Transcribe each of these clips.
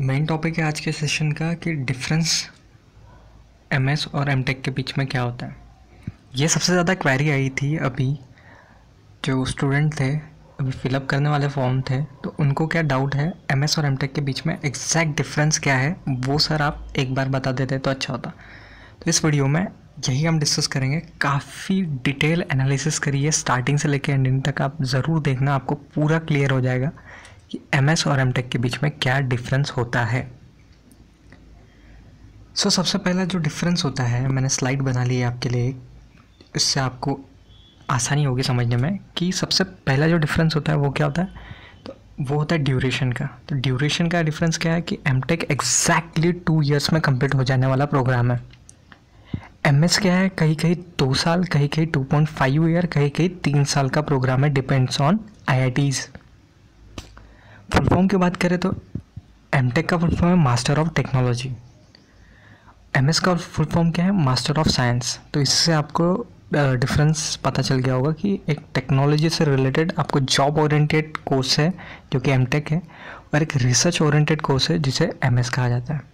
Main topic है आज के सेशन का कि डिफरेंस एमएस और एमटेक के बीच में क्या होता है। ये सबसे ज़्यादा क्वेरी आई थी अभी जो स्टूडेंट थे, अभी फिलअप करने वाले फॉर्म थे, तो उनको क्या डाउट है एमएस और एमटेक के बीच में एग्जैक्ट डिफरेंस क्या है, वो सर आप एक बार बता देते तो अच्छा होता। तो इस वीडियो में यही हम डिस्कस करेंगे। काफ़ी डिटेल एनालिसिस करिए, स्टार्टिंग से लेकर एंडिंग तक आप ज़रूर देखना, आपको पूरा क्लियर हो जाएगा कि एमएस और एमटेक के बीच में क्या डिफरेंस होता है। सबसे पहला जो डिफरेंस होता है, मैंने स्लाइड बना ली है आपके लिए, इससे आपको आसानी होगी समझने में कि सबसे पहला जो डिफरेंस होता है वो क्या होता है। तो वो होता है ड्यूरेशन का। तो ड्यूरेशन का डिफरेंस क्या है कि एमटेक एग्जैक्टली 2 ईयर्स में कंप्लीट हो जाने वाला प्रोग्राम है। एमएस क्या है, कहीं कहीं 2 साल, कहीं कहीं 2.5 ईयर, कहीं कहीं 3 साल का प्रोग्राम है, depends on IITs. Full form की बात करें तो एमटेक का फुल फॉर्म है मास्टर ऑफ टेक्नोलॉजी, एमएस का फुल फॉर्म क्या है, मास्टर ऑफ साइंस। तो इससे आपको डिफरेंस पता चल गया होगा कि एक टेक्नोलॉजी से रिलेटेड आपको जॉब ओरिएंटेड कोर्स है जो कि एमटेक है, और एक रिसर्च ओरिएंटेड कोर्स है जिसे एमएस कहा जाता है।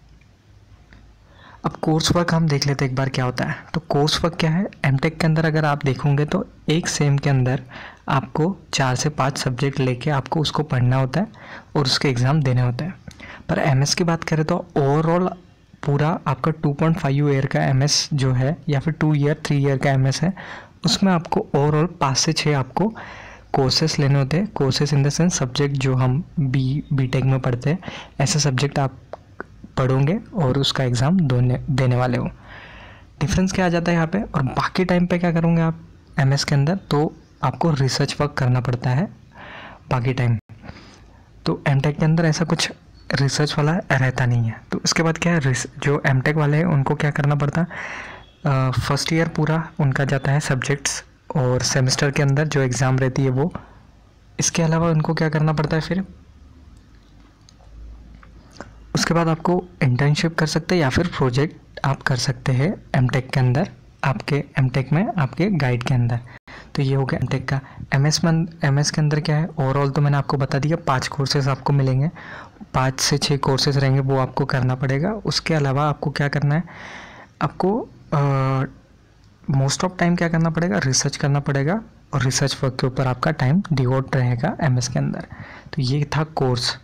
अब कोर्स वर्क हम देख लेते हैं एक बार क्या होता है। तो कोर्स वर्क क्या है, एमटेक के अंदर अगर आप देखोगे तो एक सेम के अंदर आपको 4 से 5 सब्जेक्ट लेके आपको उसको पढ़ना होता है और उसके एग्ज़ाम देने होते हैं। पर एमएस की बात करें तो ओवरऑल पूरा आपका 2.5 ईयर का एमएस जो है, या फिर 2 ईयर 3 ईयर का एमएस है, उसमें आपको ओवरऑल 5 से 6 आपको कोर्सेस लेने होते हैं। Courses in the sense subject जो हम बीटेक में पढ़ते हैं, ऐसे सब्जेक्ट आप पढ़ोगे और उसका एग्ज़ाम देने वाले हो। डिफरेंस क्या आ जाता है यहाँ पे। और बाकी टाइम पे क्या करोगे आप एमएस के अंदर, तो आपको रिसर्च वर्क करना पड़ता है बाकी टाइम। तो एमटेक के अंदर ऐसा कुछ रिसर्च वाला रहता नहीं है। तो इसके बाद क्या है, जो एमटेक वाले हैं उनको क्या करना पड़ता है, फर्स्ट ईयर पूरा उनका जाता है सब्जेक्ट्स और सेमेस्टर के अंदर जो एग्ज़ाम रहती है वो। इसके अलावा उनको क्या करना पड़ता है, फिर उसके बाद आपको इंटर्नशिप कर सकते हैं या फिर प्रोजेक्ट आप कर सकते हैं एमटेक के अंदर, आपके एमटेक में आपके गाइड के अंदर। तो ये हो गया एमटेक का। एमएस के अंदर क्या है, ओवरऑल तो मैंने आपको बता दिया 5 कोर्सेज आपको मिलेंगे, 5 से 6 कोर्सेज रहेंगे, वो आपको करना पड़ेगा। उसके अलावा आपको क्या करना है, आपको मोस्ट ऑफ टाइम क्या करना पड़ेगा, रिसर्च करना पड़ेगा, और रिसर्च वर्क के ऊपर आपका टाइम डिवोट रहेगा एमएस के अंदर। तो ये था कोर्स।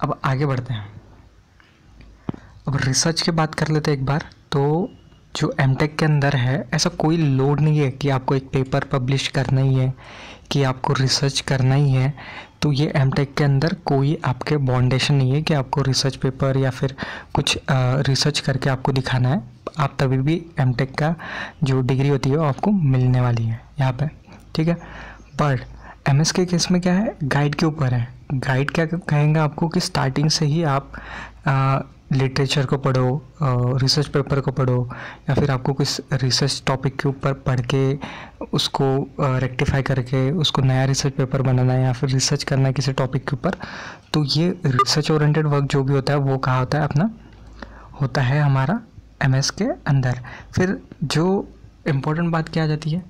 अब आगे बढ़ते हैं। अब रिसर्च की बात कर लेते हैं एक बार। तो जो एमटेक के अंदर है, ऐसा कोई लोड नहीं है कि आपको एक पेपर पब्लिश करना ही है, कि आपको रिसर्च करना ही है। तो ये एमटेक के अंदर कोई आपके बाउंडेशन नहीं है कि आपको रिसर्च पेपर या फिर कुछ रिसर्च करके आपको दिखाना है। आप तभी भी एमटेक का जो डिग्री होती है वो आपको मिलने वाली है यहाँ पे, ठीक है। बट एमएस के केस में क्या है, गाइड के ऊपर है। गाइड क्या कहेंगे आपको कि स्टार्टिंग से ही आप लिटरेचर को पढ़ो, रिसर्च पेपर को पढ़ो, या फिर आपको किस रिसर्च टॉपिक के ऊपर पढ़ के उसको रेक्टिफाई करके उसको नया रिसर्च पेपर बनाना है, या फिर रिसर्च करना है किसी टॉपिक के ऊपर। तो ये रिसर्च ओरिएंटेड वर्क जो भी होता है वो कहाँ होता है, अपना होता है हमारा एमएस के अंदर। फिर जो इम्पोर्टेंट बात क्या आ जाती है,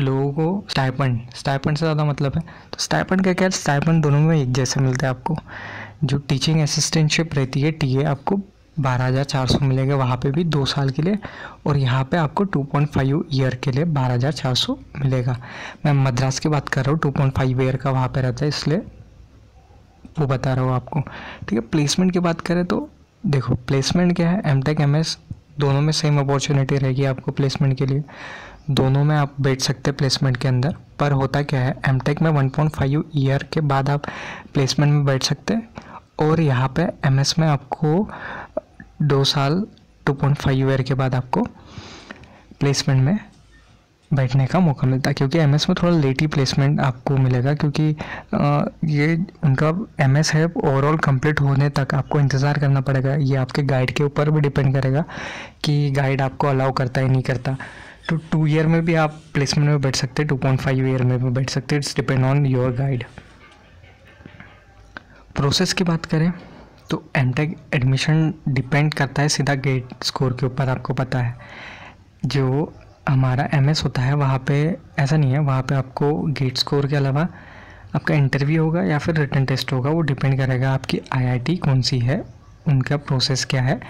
लोगों को स्टाइपेंड से ज़्यादा मतलब है। तो स्टाइपेंड का क्या है, स्टाइपेंड दोनों में एक जैसे मिलता है आपको। जो टीचिंग असिस्टेंटशिप रहती है टीए, आपको 12,400 मिलेगा वहाँ पे भी 2 साल के लिए, और यहाँ पे आपको 2.5 ईयर के लिए 12,400 मिलेगा। मैं मद्रास की बात कर रहा हूँ, 2.5 ईयर का वहाँ पे रहता है, इसलिए वो बता रहा हूँ आपको, ठीक है। प्लेसमेंट की बात करें तो देखो, प्लेसमेंट क्या है, एमटेक एमएस दोनों में सेम अपॉर्चुनिटी रहेगी आपको प्लेसमेंट के लिए, दोनों में आप बैठ सकते हैं प्लेसमेंट के अंदर। पर होता क्या है, एमटेक में 1.5 ईयर के बाद आप प्लेसमेंट में बैठ सकते हैं, और यहाँ पे एमएस में आपको 2 साल 2.5 ईयर के बाद आपको प्लेसमेंट में बैठने का मौका मिलता है। क्योंकि एमएस में थोड़ा लेट ही प्लेसमेंट आपको मिलेगा, क्योंकि ये उनका एमएस है, ओवरऑल कंप्लीट होने तक आपको इंतज़ार करना पड़ेगा। ये आपके गाइड के ऊपर भी डिपेंड करेगा कि गाइड आपको अलाउ करता है नहीं करता। तो 2 ईयर में भी आप प्लेसमेंट में बैठ सकते हैं, 2.5 ईयर में भी बैठ सकते हैं, it's depend on your guide. Process की बात करें तो एमटेक एडमिशन डिपेंड करता है सीधा गेट स्कोर के ऊपर। आपको पता है जो हमारा एमएस होता है वहाँ पे ऐसा नहीं है, वहाँ पे आपको गेट स्कोर के अलावा आपका इंटरव्यू होगा या फिर रिटन टेस्ट होगा, वो डिपेंड करेगा आपकी आईआईटी कौन सी है उनका प्रोसेस क्या है,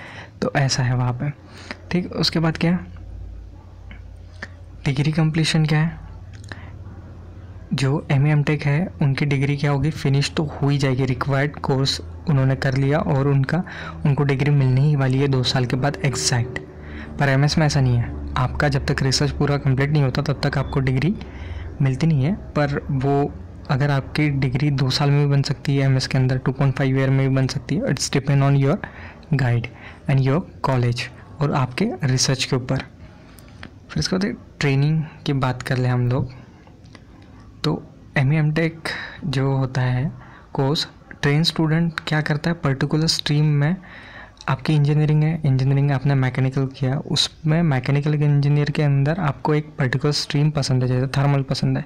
तो ऐसा है वहाँ पे। ठीक, उसके बाद क्या है, डिग्री कंप्लीशन क्या है, जो एमए एमटेक है उनकी डिग्री क्या होगी, फिनिश तो हो ही जाएगी, रिक्वायर्ड कोर्स उन्होंने कर लिया और उनको डिग्री मिलने ही वाली है 2 साल के बाद एग्जैक्ट। पर एमएस में ऐसा नहीं है, आपका जब तक रिसर्च पूरा कंप्लीट नहीं होता तब तक आपको डिग्री मिलती नहीं है। पर वो अगर आपकी डिग्री 2 साल में भी बन सकती है, एमएस के अंदर 2.5 ईयर में भी बन सकती है। It's depend on your guide and your college और आपके रिसर्च के ऊपर। फिर इसके बाद ट्रेनिंग की बात कर लें हम लोग, तो एमए एमटेक जो होता है कोर्स, ट्रेन स्टूडेंट क्या करता है, पर्टिकुलर स्ट्रीम में आपकी इंजीनियरिंग है, इंजीनियरिंग आपने मैकेनिकल किया, उसमें मैकेनिकल इंजीनियर के अंदर आपको एक पर्टिकुलर स्ट्रीम पसंद है, जैसे थर्मल पसंद है,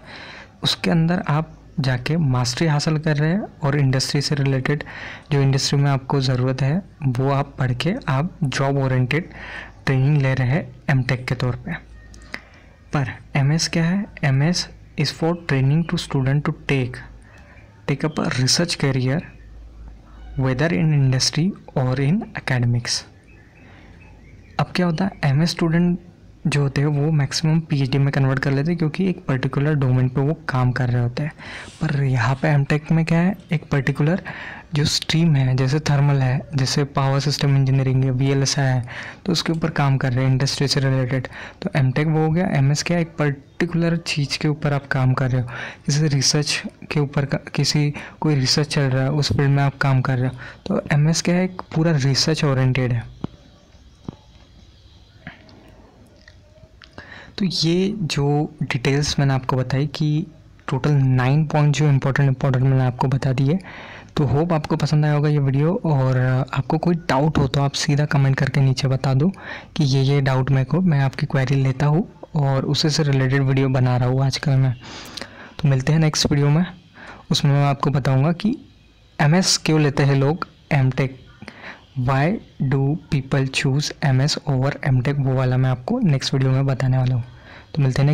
उसके अंदर आप जाके मास्टरी हासिल कर रहे हैं और इंडस्ट्री से रिलेटेड जो इंडस्ट्री में आपको ज़रूरत है वो आप पढ़ के आप जॉब ओरिएंटेड ट्रेनिंग ले रहे हैं एमटेक के तौर पे। पर एमएस क्या है, MS is for training to student to take up a research career whether in industry और इन एकेडमिक्स। अब क्या होता है, एमएस स्टूडेंट जो होते हैं वो मैक्सिमम पीएचडी में कन्वर्ट कर लेते हैं क्योंकि एक पर्टिकुलर डोमेन पे वो काम कर रहे होते हैं। पर यहाँ पे एमटेक में क्या है, एक पर्टिकुलर जो स्ट्रीम है, जैसे थर्मल है, जैसे पावर सिस्टम इंजीनियरिंग है, वीएलएसआई है, तो उसके ऊपर काम कर रहे हैं इंडस्ट्री से रिलेटेड। तो एमटेक वो हो गया। एमएस क्या है, एक पर्टिकुलर चीज़ के ऊपर आप काम कर रहे हो, किसी रिसर्च के ऊपर कोई रिसर्च चल रहा है उस फील्ड में आप काम कर रहे हो। तो एमएस क्या है, एक पूरा रिसर्च ओरिएंटेड है। तो ये जो डिटेल्स मैंने आपको बताई कि टोटल 9 पॉइंट जो इम्पोर्टेंट मैंने आपको बता दिए। तो होप आपको पसंद आया होगा ये वीडियो, और आपको कोई डाउट हो तो आप सीधा कमेंट करके नीचे बता दो कि ये डाउट मैं आपकी क्वेरी लेता हूँ और उसी से रिलेटेड वीडियो बना रहा हूँ आजकल मैं। तो मिलते हैं नेक्स्ट वीडियो में, उसमें मैं आपको बताऊँगा कि एमएस क्यों लेते हैं लोग MTech, why do people choose MS over MTech, वो वाला मैं आपको नेक्स्ट वीडियो में बताने वाला हूँ। तो मिलते हैं।